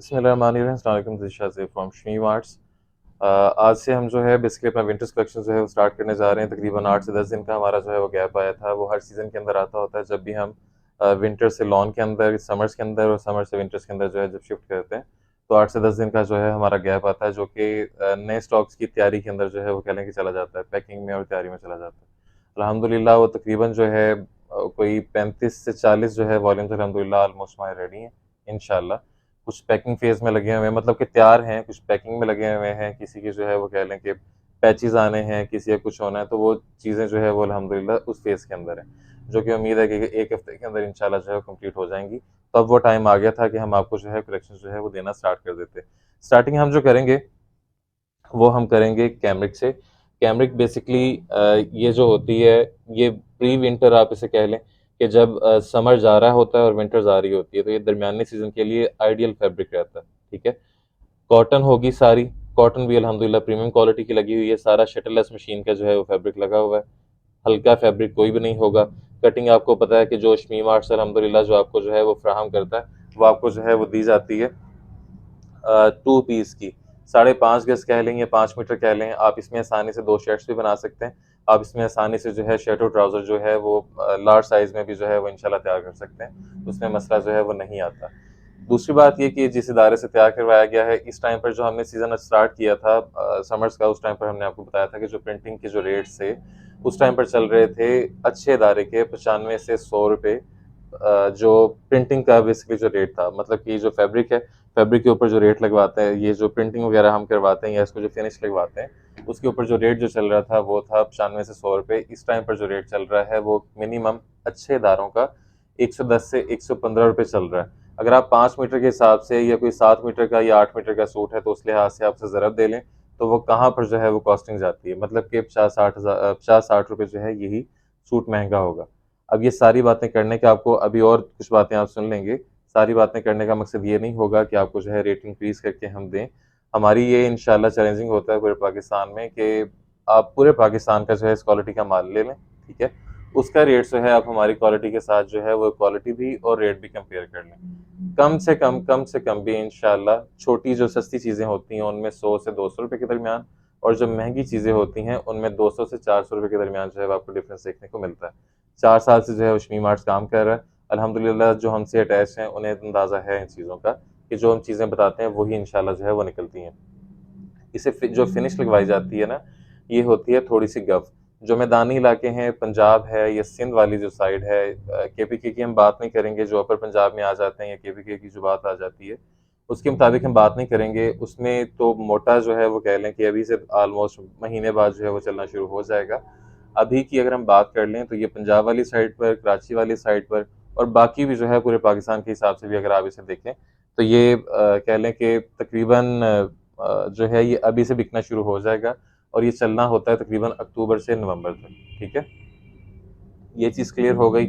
बिस्मिल्लाहिर्रहमानिर्रहीम, अस्सलाम वालेकुम, this is Shazib from Shamim arts. आज से हम जो है बेसिकली अपना विंटर्स कलेक्शन जो है वो स्टार्ट करने जा रहे हैं। तकरीबन 8 से 10 दिन का हमारा जो है वो गैप आया था। वो हर सीज़न के अंदर आता होता है जब भी हम विंटर से लॉन के अंदर, समर्स के अंदर और समर से विंटर्स के अंदर जो है जब शिफ्ट करते हैं, तो 8 से 10 दिन का जो है हमारा गैप आता है, जो कि नए स्टॉक्स की तैयारी के अंदर जो है वो कह लें कि चला जाता है, पैकिंग में और तैयारी में चला जाता है। अल्हम्दुलिल्लाह वो तकरीबन जो है कोई 35 से 40 जो है वॉल्यूम्स अल्हम्दुलिल्लाह ऑलमोस्ट हमारे रेडी हैं इंशाअल्लाह। कुछ पैकिंग फेज़ में लगे हुए हैं, मतलब कि तैयार हैं, कुछ पैकिंग में लगे हुए हैं, किसी की जो है वो कह लें कि पैचेज़ आने हैं, किसी का कुछ होना है, तो वो चीज़ें जो है वो अल्हम्दुलिल्लाह उस फेज़ के अंदर है, जो कि उम्मीद है कि 1 हफ्ते के अंदर इंशाल्लाह जो है कंप्लीट हो जाएँगी। तो अब वो टाइम आ गया था कि हम आपको जो है कलेक्शन जो है वो देना स्टार्ट कर देते। स्टार्टिंग हम जो करेंगे वो हम करेंगे कैमरिक से। कैमरिक बेसिकली ये जो होती है, ये प्री विंटर आप इसे कह लें कि जब समर जा रहा होता है और विंटर्स आ रही होती है, तो ये दरमियानी सीज़न के लिए आइडियल फैब्रिक रहता है, ठीक है? कॉटन होगी सारी, कॉटन भी अल्हम्दुलिल्लाह प्रीमियम क्वालिटी की लगी हुई है, सारा शटरलेस मशीन का जो है वो फैब्रिक लगा हुआ है, हल्का फैब्रिक कोई भी नहीं होगा। कटिंग आपको पता है कि जो शमीम आर्ट्स अल्हम्दुलिल्लाह जो आपको जो है वो फ्राहम करता है, वो आपको जो है वो दी जाती है 2 पीस की, 5.5 गज़ कह लें या 5 मीटर कह लें, आप इसमें आसानी से 2 शर्ट्स भी बना सकते हैं। आप इसमें आसानी से जो है शर्ट और ट्राउज़र जो है वो लार्ज साइज़ में भी जो है वो इंशाल्लाह तैयार कर सकते हैं, उसमें मसला जो है वो नहीं आता। दूसरी बात ये कि जिस इदारे से तैयार करवाया गया है, इस टाइम पर जो हमने सीज़न स्टार्ट किया था समर्स का, उस टाइम पर हमने आपको बताया था कि जो प्रिंटिंग के जो रेट्स थे, उस टाइम पर चल रहे थे अच्छे इदारे के 95 से ₹100, जो प्रिंटिंग का बेसिकली जो रेट था, मतलब कि जो फैब्रिक है, फैब्रिक के ऊपर जो रेट लगवाते हैं, ये जो प्रिंटिंग वगैरह हम करवाते हैं या इसको जो फिनिश लगवाते हैं, उसके ऊपर जो रेट जो चल रहा था वो था 95 से ₹100। इस टाइम पर जो रेट चल रहा है वो मिनिमम अच्छे इदारों का 110 से ₹115 चल रहा है। अगर आप 5 मीटर के हिसाब से या कोई 7 मीटर का या 8 मीटर का सूट है, तो उस लिहाज से आप उसे ज़रब दे लें, तो वो कहाँ पर जो है वो कॉस्टिंग जाती है, मतलब कि 50-60 जो है यही सूट महँगा होगा। अब ये सारी बातें करने का आपको अभी और कुछ बातें आप सुन लेंगे। सारी बातें करने का मकसद ये नहीं होगा कि आपको जो है रेट इंक्रीज़ करके हम दें। हमारी ये इंशाल्लाह चैलेंजिंग होता है पूरे पाकिस्तान में कि आप पूरे पाकिस्तान का जो है इस क्वालिटी का माल ले लें, ठीक है? उसका रेट जो है आप हमारी क्वालिटी के साथ जो है वो क्वालिटी भी और रेट भी कंपेयर कर लें। कम से कम भी इंशाल्लाह छोटी जो सस्ती चीज़ें होती हैं उनमें 100 से ₹200 के दरमियान, और जो महँगी चीज़ें होती हैं उनमें 200 से ₹400 के दरमियान जो है वो आपको डिफ़रेंस देखने को मिलता है। 4 साल से जो है वो शमीम आर्ट्स काम कर रहा है। अल्हम्दुलिल्लाह जो हमसे अटैच हैं उन्हें अंदाज़ा है इन चीज़ों का कि जो हम चीज़ें बताते हैं वही इंशाल्लाह जो है वो निकलती हैं। इसे जो फिनिश लगवाई जाती है ना, ये होती है थोड़ी-सी गव। जो मैदानी इलाके हैं, पंजाब है या सिंध वाली जो साइड है, केपीके की हम बात नहीं करेंगे, जो अपर पंजाब में आ जाते हैं या केपीके की जो बात आ जाती है, उसके मुताबिक हम बात नहीं करेंगे। उसमें तो मोटा जो है वो कह लें कि अभी से ऑलमोस्ट महीने बाद जो है वो चलना शुरू हो जाएगा। अभी की अगर हम बात कर लें तो ये पंजाब वाली साइड पर, कराची वाली साइड पर और बाकी भी जो है पूरे पाकिस्तान के हिसाब से भी अगर आप इसे देखें, तो ये कह लें कि तकरीबन जो है ये अभी से बिकना शुरू हो जाएगा और ये चलना होता है तकरीबन अक्टूबर से नवंबर तक, ठीक है? ये चीज़ क्लियर हो गई।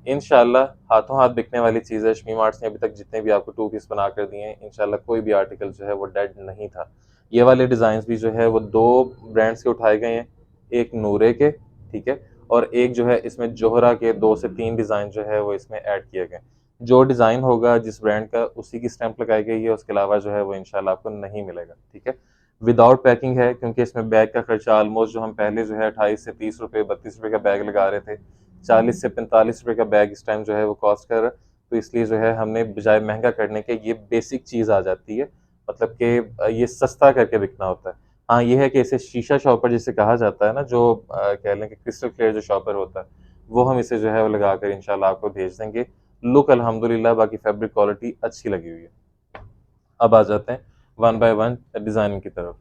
इंशाल्लाह हाथों हाथ बिकने वाली चीज़ है। शमीम आर्ट्स ने अभी तक जितने भी आपको 2 पीस बना कर दिए हैं, इंशाल्लाह कोई भी आर्टिकल जो है वो डेड नहीं था। ये वाले डिज़ाइन्स भी जो है वो 2 ब्रांड्स के उठाए गए हैं, एक नूरे के, ठीक है? और एक जो है इसमें जोहरा के 2 से 3 डिज़ाइन जो है वो इसमें ऐड किए गए हैं। जो डिज़ाइन होगा जिस ब्रांड का, उसी की स्टैम्प लगाई गई है, उसके अलावा जो है वो इंशाल्लाह आपको नहीं मिलेगा, ठीक है? विदाउट पैकिंग है, क्योंकि इसमें बैग का खर्चा ऑलमोस्ट जो हम पहले जो है 28 से ₹30 ₹32 का बैग लगा रहे थे, 40 से ₹45 का बैग इस टाइम जो है वो कॉस्ट कर रहा है। तो इसलिए जो है हमने बजाय महँगा करने के ये बेसिक चीज़ आ जाती है, मतलब कि ये सस्ता करके बिकना होता है। हाँ, ये है कि इसे शीशा शॉपर जिसे कहा जाता है ना, जो कह लें कि क्रिस्टल क्लियर जो शॉपर होता है, वो हम इसे जो है वो लगाकर इंशाल्लाह आपको भेज देंगे। लुक अल्हम्दुलिल्लाह बाकी फैब्रिक क्वालिटी अच्छी लगी हुई है। अब आ जाते हैं वन बाय वन डिज़ाइनिंग की तरफ।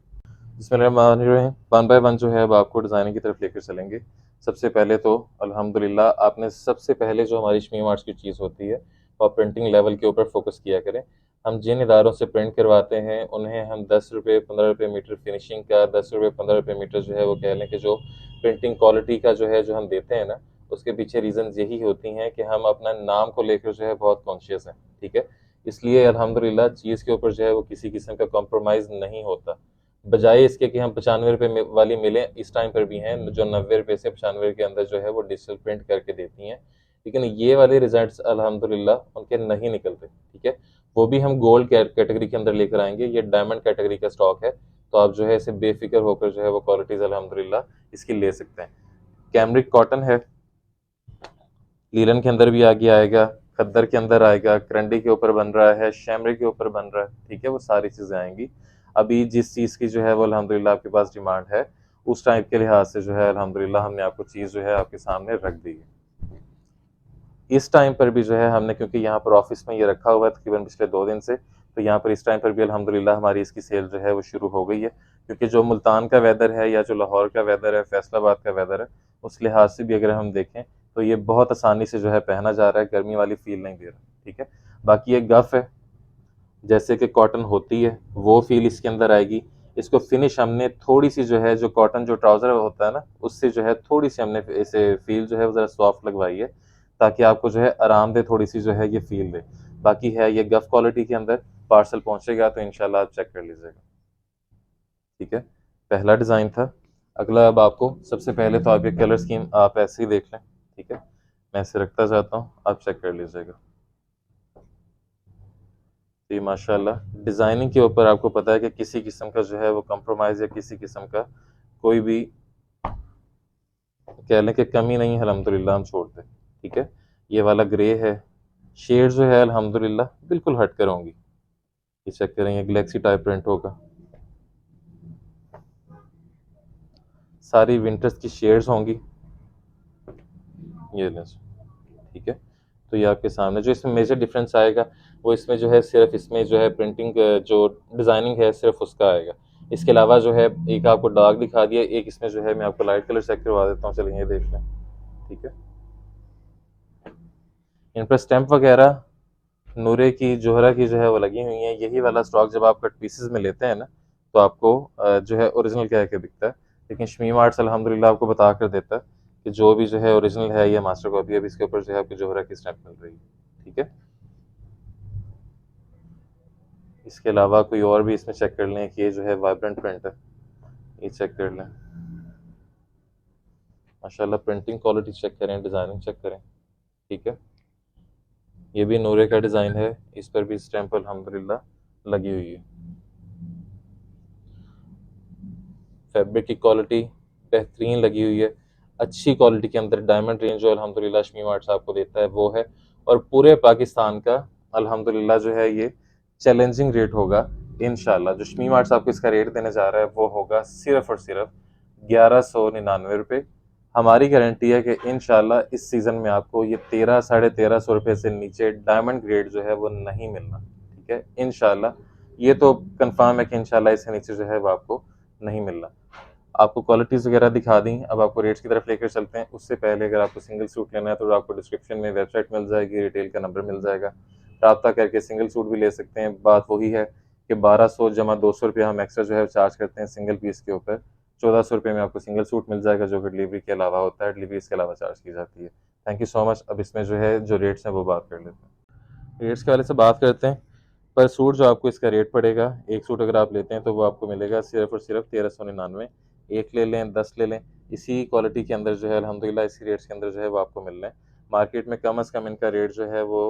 बिस्मिल्लाहिर्रहमानिर्रहीम। वन बाय वन जो है अब आपको डिज़ाइनिंग की तरफ लेकर चलेंगे। सबसे पहले तो अल्हम्दुलिल्लाह आपने सबसे पहले जो हमारी शमीम आर्ट्स की चीज़ होती है, वो आप प्रिंटिंग लेवल के ऊपर फ़ोकस किया करें। हम जिन इदारों से प्रिंट करवाते हैं, उन्हें हम ₹10 ₹15 मीटर फिनिशिंग का, ₹10 ₹15 मीटर जो है वो कह लें कि जो प्रिंटिंग क्वालिटी का जो है जो हम देते हैं ना, उसके पीछे रीज़न्स यही होती हैं कि हम अपना नाम को लेकर जो है बहुत कॉन्शियस हैं, ठीक है? इसलिए अल्हम्दुलिल्लाह चीज़ के ऊपर जो है वो किसी किस्म का कॉम्प्रोमाइज़ नहीं होता। बजाय इसके कि हम ₹95 में वाली मिलें, इस टाइम पर भी हैं जो ₹90 से 95 के अंदर जो है वो डिजिटल प्रिंट करके देती हैं। लेकिन ये वाले रिज़ल्ट्स अल्हम्दुलिल्लाह उनके नहीं निकलते, ठीक है? वो भी हम गोल्ड कैटेगरी के अंदर लेकर आएंगे। ये डायमंड कैटेगरी का स्टॉक है, तो आप जो है इसे बेफिक्र होकर जो है वो क्वालिटीज़ अल्हम्दुलिल्लाह इसकी ले सकते हैं। कैमरिक कॉटन है, लीलन के अंदर भी आगे आएगा, खद्दर के अंदर आएगा, करंडी के ऊपर बन रहा है, शैमरे के ऊपर बन रहा है, ठीक है, वो सारी चीज़ें आएंगी। अभी जिस चीज़ की जो है वो अल्हम्दुलिल्लाह आपके पास डिमांड है, उस टाइप के लिहाज से जो है अल्हम्दुलिल्लाह हमने आपको चीज़ जो है आपके सामने रख दी है। इस टाइम पर भी जो है हमने, क्योंकि यहाँ पर ऑफिस में ये रखा हुआ है तकरीबन पिछले 2 दिन से, तो यहाँ पर इस टाइम पर भी अल्हम्दुलिल्लाह हमारी इसकी सेल जो है वो शुरू हो गई है। क्योंकि जो मुल्तान का वेदर है या जो लाहौर का वेदर है, फैसलाबाद का वेदर है, उस लिहाज से भी अगर हम देखें तो ये बहुत आसानी से जो है पहना जा रहा है, गर्मी वाली फील नहीं दे रहा, ठीक है। बाकी ये गफ है, जैसे कि कॉटन होती है वो फील इसके अंदर आएगी। इसको फिनिश हमने थोड़ी सी जो है, जो कॉटन जो ट्राउज़र होता है ना, उससे जो है थोड़ी सी हमने इसे फील जो है वो ज़रा सॉफ्ट लगवाई है, ताकि आपको जो है आरामदेह थोड़ी सी जो है ये फील दे। बाकी है ये गफ क्वालिटी के अंदर, पार्सल पहुंचेगा तो इंशाल्लाह आप चेक कर लीजिएगा, ठीक है। पहला डिज़ाइन था। अगला अब आपको सबसे पहले तो आप ये कलर स्कीम आप ऐसे ही देख लें, ठीक है। मैं इसे रखता जाता हूँ, आप चेक कर लीजिएगा। जी माशाल्लाह, डिज़ाइनिंग के ऊपर आपको पता है कि किसी किस्म का जो है वो कंप्रोमाइज़ या किसी किस्म का कोई भी कह लें कि कमी नहीं है, अल्हम्दुलिल्लाह हम छोड़ते, ठीक है। ये वाला ग्रे है, शेड जो है अल्हम्दुलिल्लाह बिल्कुल हट कर होंगी। ये चेक करें, ये गैलेक्सी टाइप प्रिंट होगा, सारी विंटर्स की शेड्स होंगी, ये लें, ठीक है। तो ये आपके सामने जो इसमें मेजर डिफरेंस आएगा, वो इसमें जो है सिर्फ इसमें जो है प्रिंटिंग जो डिज़ाइनिंग है सिर्फ उसका आएगा। इसके अलावा जो है एक आपको डार्क दिखा दिया, एक इसमें जो है मैं आपको लाइट कलर चेक करवा देता हूँ, चलिए ये देख लें, ठीक है। इन पर स्टैंप वगैरह नूरे की, जोहरा की जो है वो लगी हुई है। यही वाला स्टॉक जब आप कट पीसेस में लेते हैं ना, तो आपको जो है ओरिजिनल कह के दिखता है, लेकिन शमीम आर्ट्स अल्हम्दुलिल्लाह आपको बता कर देता है कि जो भी जो है ओरिजिनल है, ये मास्टर कॉपी है, अब इसके ऊपर जो है आपकी जोहरा की स्टैंप मिल रही है, ठीक है। इसके अलावा कोई और भी इसमें चेक कर लें कि ये जो है वाइब्रेंट प्रिंट है, ये चेक कर लें। माशाल्लाह प्रिंटिंग क्वालिटी चेक करें, डिज़ाइनिंग चेक करें, ठीक है। ये भी नूरे का डिज़ाइन है, इस पर भी स्टैंप अल्हम्दुलिल्लाह लगी हुई है। फैब्रिक की क्वालिटी बेहतरीन लगी हुई है, अच्छी क्वालिटी के अंदर डायमंड रेंज जो अल्हम्दुलिल्लाह शमीम आर्ट्स आपको देता है वो है। और पूरे पाकिस्तान का अल्हम्दुलिल्लाह जो है ये चैलेंजिंग रेट होगा इंशाल्लाह। जो शमीम आर्ट्स आपको इसका रेट देने जा रहा है वो होगा सिर्फ और सिर्फ 1199 रुपये। हमारी गारंटी है कि इंशाल्लाह इस सीज़न में आपको ये 1300-1350 रुपये से नीचे डायमंड ग्रेड जो है वो नहीं मिलना, ठीक है, इंशाल्लाह। ये तो कंफर्म है कि इंशाल्लाह इससे नीचे जो है वो आपको नहीं मिलना। आपको क्वालिटीज़ वगैरह दिखा दी, अब आपको रेट्स की तरफ लेकर चलते हैं। उससे पहले अगर आपको सिंगल सूट लेना है तो आपको डिस्क्रिप्शन में वेबसाइट मिल जाएगी, रिटेल का नंबर मिल जाएगा, राब्ता करके सिंगल सूट भी ले सकते हैं। बात वही है कि 1200 जमा 200 रुपया हम एक्स्ट्रा जो है चार्ज करते हैं सिंगल पीस के ऊपर। 1400 रुपये में आपको सिंगल सूट मिल जाएगा, जो कि डिलीवरी के अलावा होता है, डिलीवरी इसके अलावा चार्ज की जाती है। Thank you so much. अब इसमें जो है जो रेट्स हैं वो बात कर लेते हैं। रेट्स के वाले से बात करते हैं। पर सूट जो आपको इसका रेट पड़ेगा, एक सूट अगर आप लेते हैं तो वो आपको मिलेगा सिर्फ और सिर्फ 1399। एक ले लें, 10 ले लें, इसी क्वालिटी के अंदर जो है अल्हम्दुलिल्लाह इसी रेट्स के अंदर जो है वो आपको मिल रहे हैं। मार्केट में कम अज़ कम इनका रेट जो है वो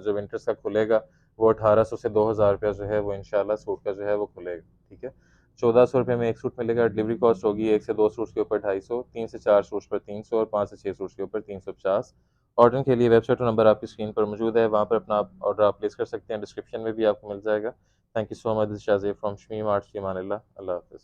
जो विंटर्स का खुलेगा वो 1800 से 2000 रुपया जो है वो इंशाल्लाह सूट का जो है वो खुलेगा, ठीक है। 1400 रुपये में एक सूट मिलेगा, डिलीवरी कॉस्ट होगी 1 से 2 सूट्स के ऊपर 250, 3 से 4 सूट्स पर 300 और 5 से 6 सूट्स के ऊपर 350। ऑर्डर के लिए वेबसाइट और नंबर आपकी स्क्रीन पर मौजूद है, वहाँ पर अपना आप ऑर्डर आप प्लेस कर सकते हैं, डिस्क्रिप्शन में भी आपको मिल जाएगा। Thank you so much, this is Shazib from Shamim arts, फ़ी अमानिल्लाह, अल्लाह हाफ़िज़।